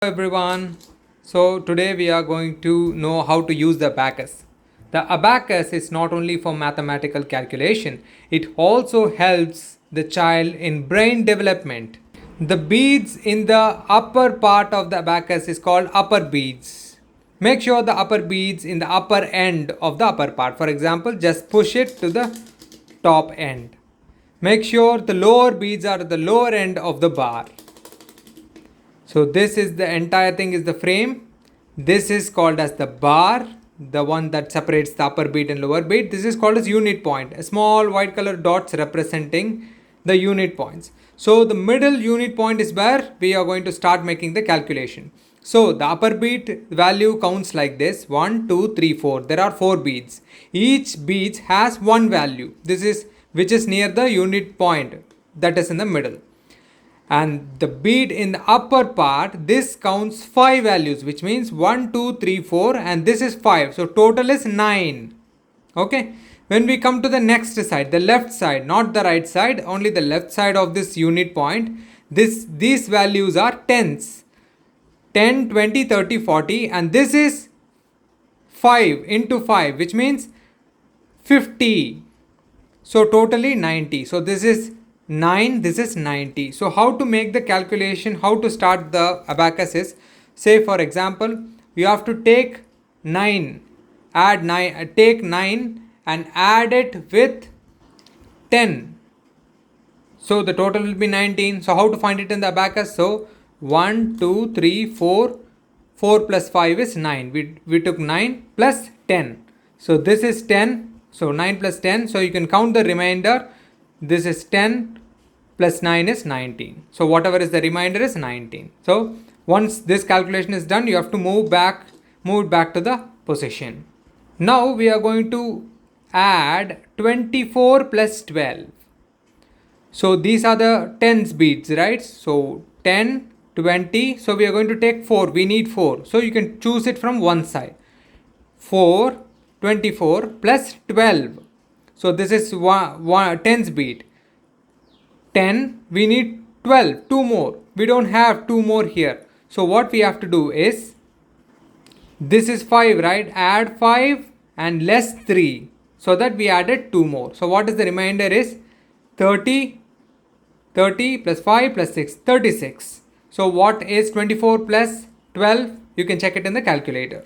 Everyone. So today we are going to know how to use the abacus. The abacus is not only for mathematical calculation, it also helps the child in brain development. The beads in the upper part of the abacus is called upper beads. Make sure the upper beads in the upper end of the upper part. For example, just push it to the top end. Make sure the lower beads are at the lower end of the bar. So this is the entire thing is the frame. This is called as the bar, the one that separates the upper bead and lower bead. This is called as unit point. A small white color dots representing the unit points. So the middle unit point is where we are going to start making the calculation. So the upper bead value counts like this: 1, 2, 3, 4. There are 4 beads. Each bead has one value. This is which is near the unit point, that is in the middle. And the bead in the upper part, this counts 5 values, which means 1, 2, 3, 4, and this is 5. So total is 9. Okay. When we come to the next side, the left side, not the right side, only the left side of this unit point, these values are tens. 10, 20, 30, 40, and this is 5 into 5, which means 50. So totally 90. So this is 9, this is 90. So how to make the calculation, how to start the abacus is, say for example, you have to take 9, add 9, take 9 and add it with 10. So the total will be 19. So how to find it in the abacus? So 1, 2, 3, 4, 4 plus 5 is 9. We took 9 plus 10. So this is 10. So 9 plus 10. So you can count the remainder. This is 10 plus 9 is 19. So whatever is the remainder is 19. So once this calculation is done, you have to move it back to the position. Now we are going to add 24 plus 12. So these are the tens beads, right? So 10, 20. So we are going to take 4. We need 4. So you can choose it from one side. 4, 24 plus 12. So this is one tens bead. 10, we need 12, 2 more. We don't have 2 more here. So what we have to do is, this is 5, right? Add 5 and less 3. So that we added 2 more. So what is the remainder is 30, 30 plus 5 plus 6, 36. So what is 24 plus 12? You can check it in the calculator.